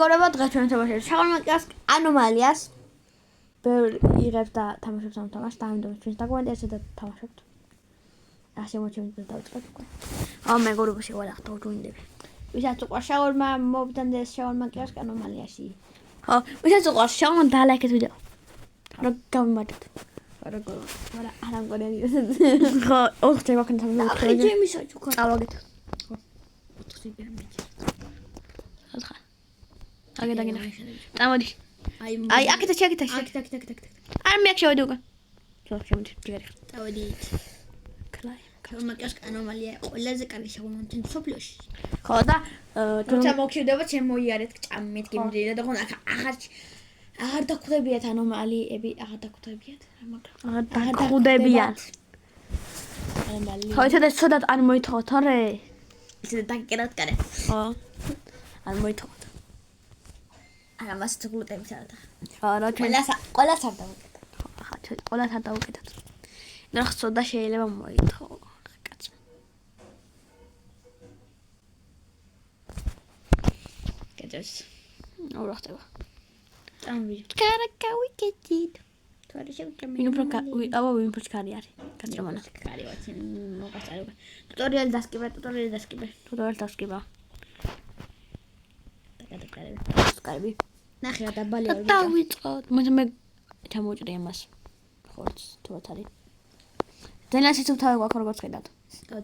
გორება დღეს ჩვენ თამაშობთ შავმაკიას ანომალიას. ბევრი იღებს და თამაშობს ამ თამაშს და ამიტომ ჩვენ დაგგვანდეს და თამაშობთ. ასე მოჩვენეთ და დავწყოთ უკვე. მე გორებაში ვარ ახლა დავჯვინდები. ვისაც უყვარს შავორმა მოვდანდეს შავმაკიას ანომალიაში. ვისაც უყვარს შავმა დალაიქეთ ვიდეო. რა გამიმართეთ. არა არ ამგონია. ოთხი ვაკენ თამაშობთ. ჩემი საჩუქა. წავაგეთ. ოთხი გემიჩ. ხალხა. აგედაგენა. წამოდი. აი აქეთ. არ მე აქ შევედი უკვე. შევედი. ჯერ. წავედი. კლაი. შავმაკიას ანომალია ყველაზე კარგი შავმაკია მსოფლიოში. ხო და თუმცა მოგშვიდება ჩემ მოიარეთ ჭამეთ გიმდრიდა და ხომ აღარ დაგხვდებიათ ანომალიები, აღარ დაგხვდებიათ, მაგრამ აღარ დაგხვდებიან. ანომალია. ხო, ცოტა არ მოითხოვოთ, არა? ისე დაგკერათ კარე. ხო. არ მოითხოვოთ. არა, მას გლუტენს არ და. ხო, რა ყველას არ დავუკეთოთ. ხო, ყველას არ დავუკეთოთ. და ხსოდა შეიძლება მოითხოვო. კაცო. კეთებს. რა ხდება? También. Caracawiketito. Tu eres el que me. Vino por cari ari. Canchomana. Cari, no pasa algo. Tutorial daskiba. Daskiba. Nahi ada bali. Tawit. Me ჩამოვჭრე იმას. ხორცს თუ ათარი. ძალიან სიცოცხლე გვაქვს როგორც ხედავთ.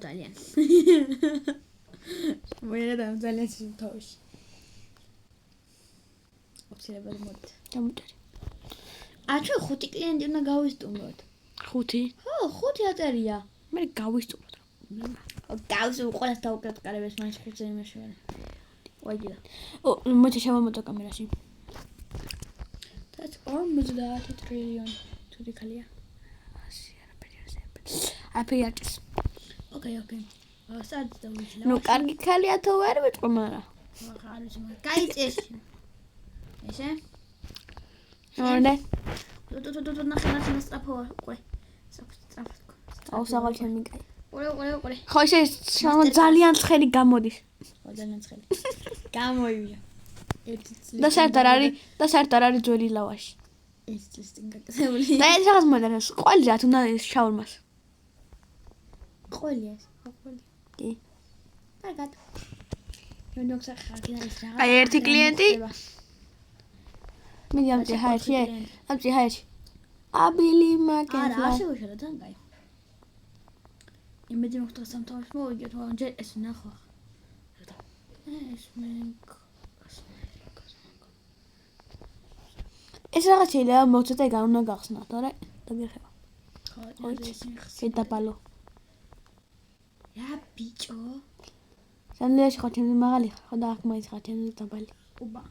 ძალიან. მოიარა ძალიან სიცოცხლეში. ოფიციალურად მოდით. ჩამოვჭრე. ჩვენ 5 კლიენტი უნდა გავისტუმროთ. 5? ხო, 5 აწერია. მე გავისტუმროთ რა. გავს ყველას დავუკეთოთ კარებს მაინც 5-ზე იმაში ვარ. ვაიჯდა. მოდი შევამოტო კამერაში. That's 50 trillion. თუ დიქალია. ასე არაფერი. აპიატის. ოკეი. სადაც დავიჩლა. ნუ კარგი ქალია თუ ვერ ვიტყვი, მაგრამ. ახლა არის მაგრამ. გაიწეს. ესე? ორდე. თუ ნახე სტრაფო ყურე. სტრაფო. აუსაღალ ჩემი კაი. ყურე. ხო ესე ძალიან ცხელი გამოდის. ხო ძალიან ცხელი. გამოივია. და საერთოდ არის ძველი ლავაში. ეს წესტინ გაკეთებული. და ეს რაღაც მოდარას ყველი რა თუნდა შაურმას. ყველი ეს. კი. კარგად. ნოქს ახლა ის რაღაც. აი ერთი კლიენტი. მე ამჭი ჰაიში. აბილი მაგენ. არა, ასე ვიშალა თან კაი. იმედი მოხდა სამთავროს მოვიგეთ, მაგრამ ჯერ ეს ნახო. ეს მე ეს რაღაც შეიძლება მოწოდე გან უნდა გახსნათ, არა? დაგეხება. ხო, ეს შედაბალო. რა ბიჭო? სანდლიაში ხო ჩემი მაღალი ხო და აქ მაინც ხარ ჩემი დაბალი. უბა.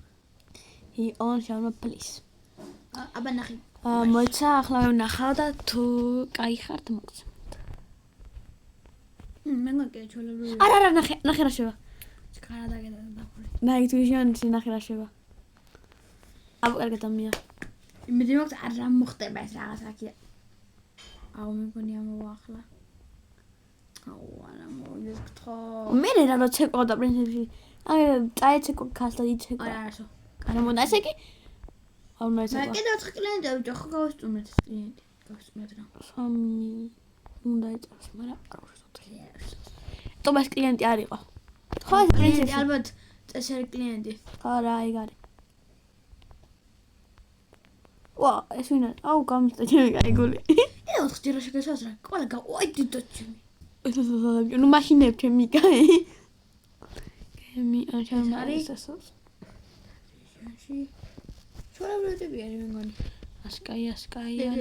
on შავმა პლის. აბა ნახე. მოიცა ახლა ვნახავ და თუ კაი ხართ მოგცემთ. მე მოგეკეთე ჩოლები. არა, ნახე რა შევა. ჩქარა დაგედა დაფური. ნაი თუ შენ ნახე რა შევა. აბა კარგად ამია. იმედი მაქვს არ მოხდება ეს რაღაც აქ. აუ მეგონი ამოვა ახლა. აუ არა მოვიგეთქო. მე რა როცეკო და პრინციპში. აი წაეცეკო ქასლა იცეკო. არა. არა მონდა ესე კი. აუ ნაიცეკო. მე კიდე 4 კლიენტი ავჭო ხო გავისტუმრეთ ეს კლიენტი. გავისტუმრეთ რა. 3 უნდა იწევს, მაგრამ არ ვშოთ. ტომას კლიენტი არ იყო. ხო ეს პრინციპი ალბათ წესერი კლიენტი. ხო რა ეგ არის. ვა, ეს ვინა? აუ გამიწდა ჩემი კაიგული. 4 ჯერ შეგესვას რა. ყველა გავაი დიდო ჩემი. ნუ მაშინებ ჩემი კაი. ჩემი ანჩარმა არის ასოს. შორავლები არის მეგონი. ასკაია,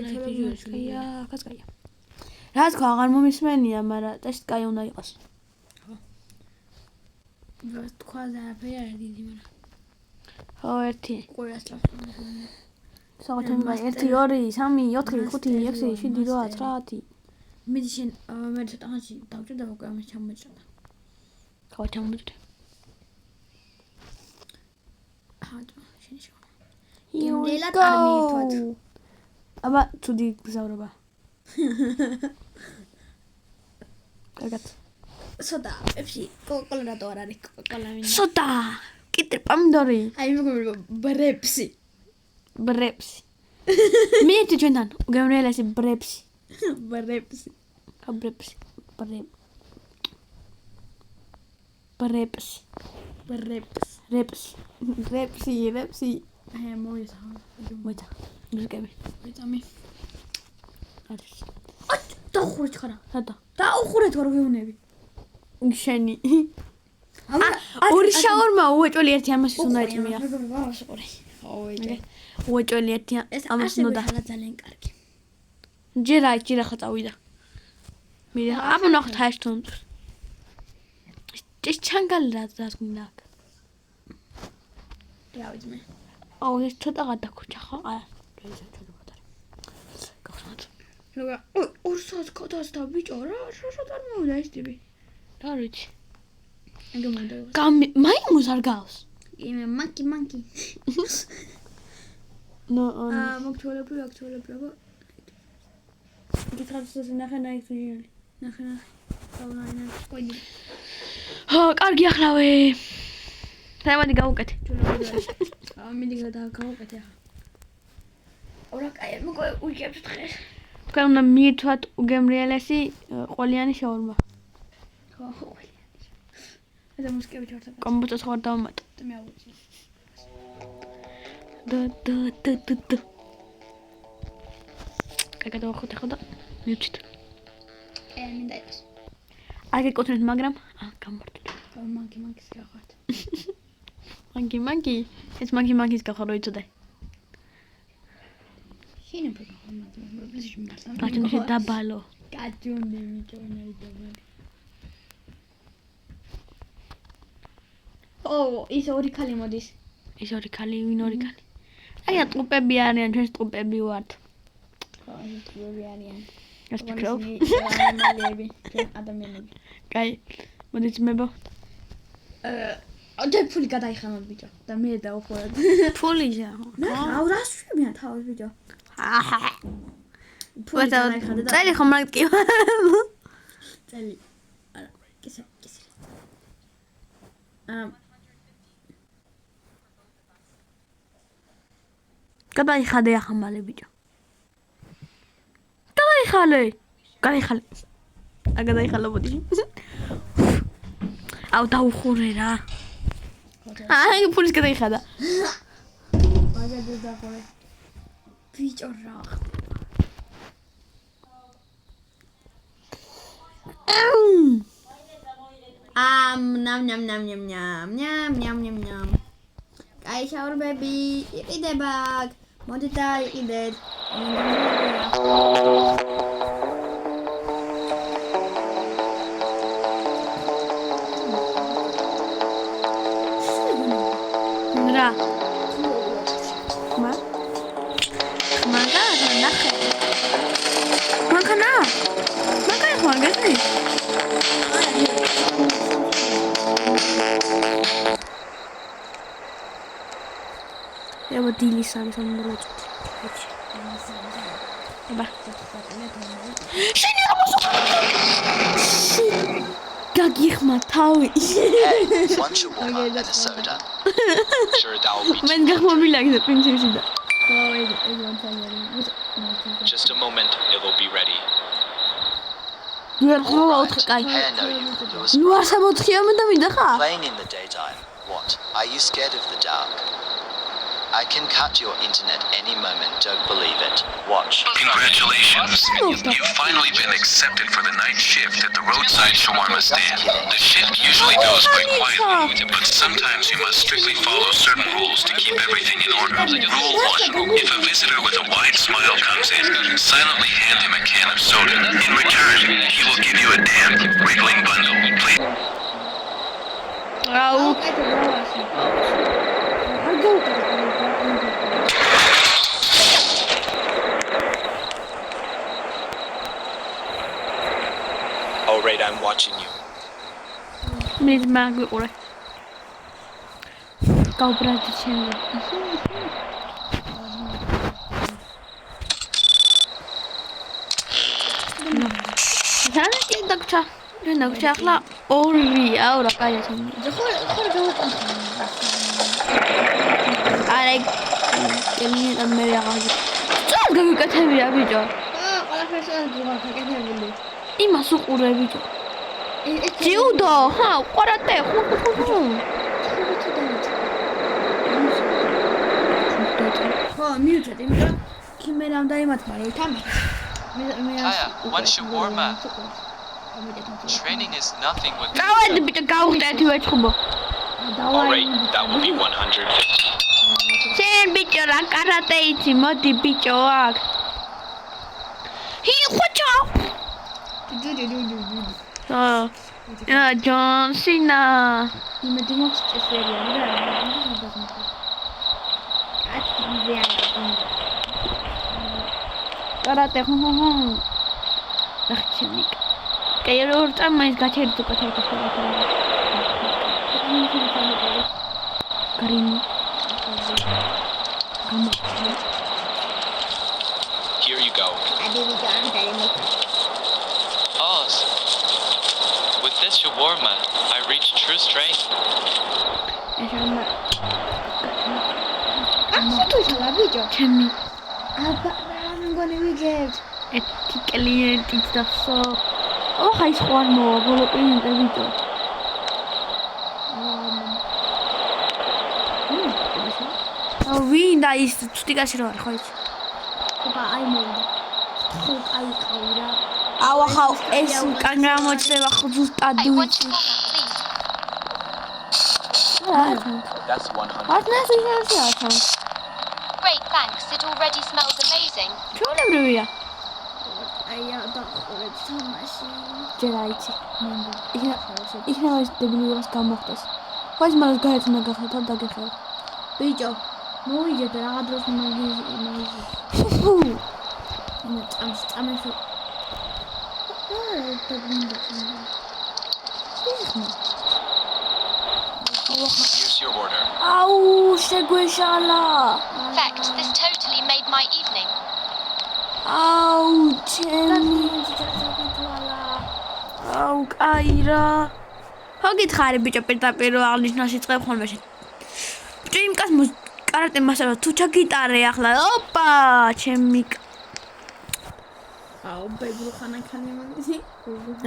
ნაიფიჟოშკაია, კაცკაია. რა თქმა აღარ მომისმენია, მაგრამ ეს კაი უნდა იყოს. ხო. თქვა და აფერი არ დიდი მაგრამ. ხო, ერთი. ყველას წავსწრებდი. საღამო 1 2 3 4 5 6 7 8 9 მე შენ მე ცოტა ხანში დავჭირდა უკვე ამას ჩამოჭრა. ხო ჩამოჭრა. შენ შევ. იმდელად არ მიირთვათ. აბა თუდი გზავრობა. კარგად. სოდა, პეპსი, კოკოლადო არ არის, კოკოლა მინდა. სოდა. კიტრი პომიდორი. აი მეგობრებო, ბრეპსი. ბრეპსი. მიეცი ჩვენთან უგემრიელესი ბრეპსი. ბრეპსი. ბრეპსი. ბრეპსი. აი მოიცა. მოიცა. მუსიკები. ვიტამი. არის. დაუხურე ხარა. სადა. დაუხურე თუ არ გეუნები. შენი. ორი შაურმა უეჭველი ერთი ამას უნდა ეჭმია. უეჭველი ერთი ამას უნდა. ძალიან კარგი. ჯერა ხა წავიდა. მე აბა ნახეთ ჰაშტონ. ეს ჩანგალი რა გინდა აქ. რა ვიცი მე. აუ ეს ცოტა გადაქუჩა ხო? არა. შეიძლება ცოტა გადარი. გახსნათ. რა ორსას კოდასდა ბიჭო რა არ მოვიდა ეს ტიპი. რა ვიცი. ეგ მაიმუს არ გავს. იმე მანკი. ნო მოგჩოლები აქტუალები. გითხრას ნახე ნაიძიალი. ნახე. დაუნაინა ყოდი. კარგი ახლავე. თემადი გავუკეთე. მიდი გავუკეთე ახლა. ორა კაი მოგო უიგებთ დღეს. თქვენ უნდა მიითვათ უგემრიელესი ყოლიანი შაურმა. ხო ყოლიანი. ეს მუსიკები ჩავარდა. კომპიუტერს ხარ დავამატო. მე ავუწი. და. კაკა დავახოთ ახლა და მივჩით. მინდა ეს. არ გეკუთვნით, მაგრამ გამართლეთ. მანკის გახართ. მანკი. ეს მანკის გახარ რო იცოდე. შენ პრობლემა ბაჭუნში დაბალო. კაჭუნდი მიჭონაი დაბალი. ის ორი ქალი მოდის. ის ორი ქალი, ვინ ორი ქალი? აი ტყუპები არიან, ჩვენს ტყუპები ვართ. ხო, ეს ტყუპები არიან. ეს ფიქრობ? ადამიანები, ადამიანები. კაი, მოდი ძმებო. და ფული გადაიხამოთ ბიჭო და მე დავუხურებ. ფულია. აუ რა შვებია თავს ბიჭო. ფული გადაიხადე და წელი ხომ მაგ კი. წელი. არა, კისე. გადაიხადე ახლა მალე ბიჭო. გადაიხალე. გადაიხალო მოდი. აუ დაუხურე რა. აი ფულის გადაიხადა. მაგაზე დახურე. ბიჭო რა. ნამ. კაი შაურბები, იყიდება. მოდი და იყიდეთ. რა. მაგა ნახე. მაგანა. მაგა ხო გასი? აბა დილის სამსამდელოც. აბა. შენი რა მოსულა? გაგიხმა თავი. Want your water and a soda? Sure, that will be მენ გახმობილაგზე პრინციპში და. ხო, ეს ვანთანერი. just a moment, it will be ready. ნუ არ ხმობა ოთხი კაი. Hey, I know you. You're a ნუ არ სამოთხია მე და მინდა ხა? playing in the daytime. What? Are you scared of the dark? I can cut your internet any moment, don't believe it. Watch. Congratulations. You've finally been accepted for the night shift at the roadside shawarma stand. The shift usually goes quite quietly, but sometimes you must strictly follow certain rules to keep everything in order. Rule 1. If a visitor with a wide smile comes in, silently hand him a can of soda. In return, he will give you a damp, wriggling bundle. Please. აუ. All right, I'm watching you. მე მაგვიყურე. გავბრადი ჩემი. დაგჭა ახლა 2-ია, რა კაია ჩემი. ხო გავაკეთე. არა კემინა მე რაღაც წარ გავიკეთებია ბიჭო ყველაფერს აღდგა გაკეთებული. იმას უყურე ბიჭო ჯიუდო ხა ყარატე ხუ ხო, მიუწეთ, იმიტომ ქიმერამ დაიმართმა რომ ითამაშო. Aya, one shawarma. Training is nothing with გავედი ბიჭო გავხდეთი ვეცხუბო Alright, that will be 150. შენ ბიჭო რა კარატე იცი მოდი ბიჭო აქ ჰი ხოჭო ჯონ სინა იმედი მოხს წესერია რა. კარატე ხუ ნახჩემიკ კაირო წამაის გაჩერდი უკეთებდა ხოლმე კარინი Here you go. Oz. With this shawarma, I reach true strength. ეშამა შეგვიშალა ბიჭო. ჩემი აბა რა მგონი ვიგებთ. ეთი კლიენტი დაფსო ოხა ის ხوار მოვა ბოლო კლიენტი ბიჭო ვინ და ის ცუდიკაში რო არის ხო ის აბა აი მოვიდა. ხო აი ყავი რა. ავახა ეს კანგრა მოჩდება ხო ზუსტად I want ვიცი to please. That's 100. ას ნასი ახლა Great, thanks. It already smells amazing. ჩვეულებრივია აი დაყურეთ თამაში. ჯერ აიცი იქნება ის დებილურას გამოხდეს ხო ის მას გაეცნა გახეთა დაგეხეო ბიჭო, მოვიდეთ რა დროს მაგიზი. იმა წამში. Here's your order. აუ შეგვეშალა Fact, this totally made my evening. აუ ჩემი აუ კაი რა ხო გითხარი ბიჭო პირდაპირ რომ აღნიშნავს იწყებ ხოლმე შენ ბიჭო იმ კაც კარატე მასალა თუ ჩაგიტარე ახლა ოპა ჩემი აუ ბებრო ხანაქანი მაგისი.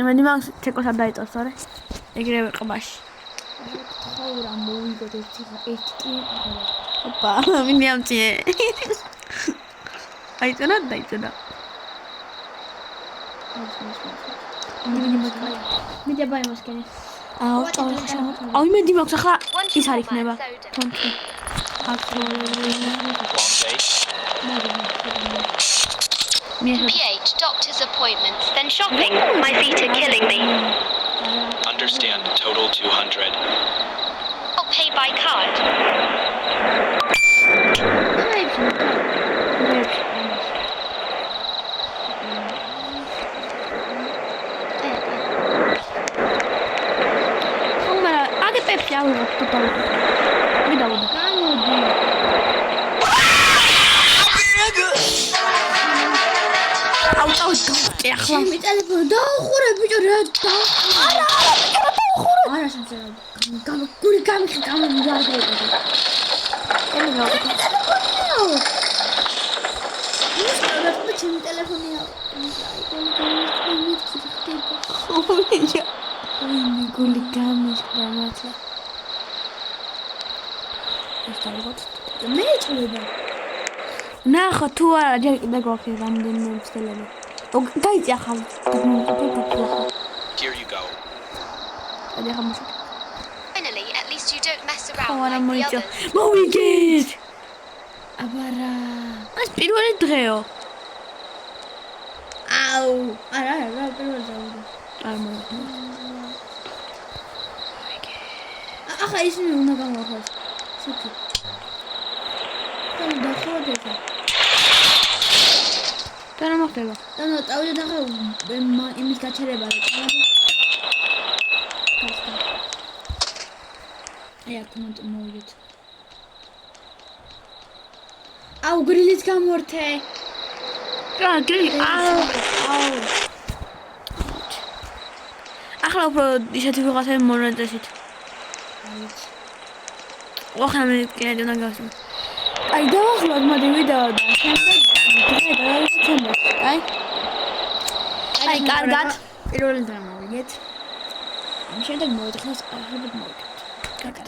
მე მაგ ჩეკოს არ დაიწყოს არა ეგრევე ყბაში ხო რა მოვიგოთ ერთი კლიენტი. ოპა მინი ამწიე აიწონა დაიწონა მიდი აბა იმასკენი. აუ წავიხშა აუ იმედი მაქვს ახლა One ის არ shawarma იქნება and soda. თონქი Long day. PH, doctor's appointments, then shopping. My feet are killing me. Understand, total 200. I'll pay by card. ხომარა აგე პეპსი ავიღოთ ტოტალი მე დავუდა გამოდი. აუ წავიდე ახლა ჩემი ტელეფონი დაუხურე ბიჭო რა და. არა დაუხურე. არა შეიძლება. გური გამიხი გამიგარგე. ემი გავაკეთე ის რა ჩემი ტელეფონია. ომიჯა ვინი გული გამიშკრა მართლა ეს დავიღოთ მე წვიდა. ნახო თუ არა ჯერ კიდე გვაქვს რამდენიმე მცდელები გაიწი ახლა Here you go. ადი ახლა მოსა Finally, at least you don't mess ხო around არა like the მოიწო others. მოვიგეთ აბა რა. ეს პირველი დღეო აუ არა რა პირველ დავიდა. არ მოვიგე ახლა ისინი უნდა გამოვხოთ. სიტი. და ხოდი ხა. და რა მოხდება და წავიდეთ ახლა იმის გაჩერება რა წავიდე. გასტა. აი აქ მოვიდეთ. აუ გრილიც გამორთე. რა გრილი აუ ახლა უფრო ისეთი ვიღაცა მონეტესით ოხამე კიდე უნდა გავსვამ. აი დავახლოთ მოდი ვიდეო და შემდეგ დღე გადავიდეთ. აი კარგად. პირველი დღე მოვიგეთ. ამ შემდეგ მოვიდეთ ახლა ახლა მოვიდეთ. კარგად.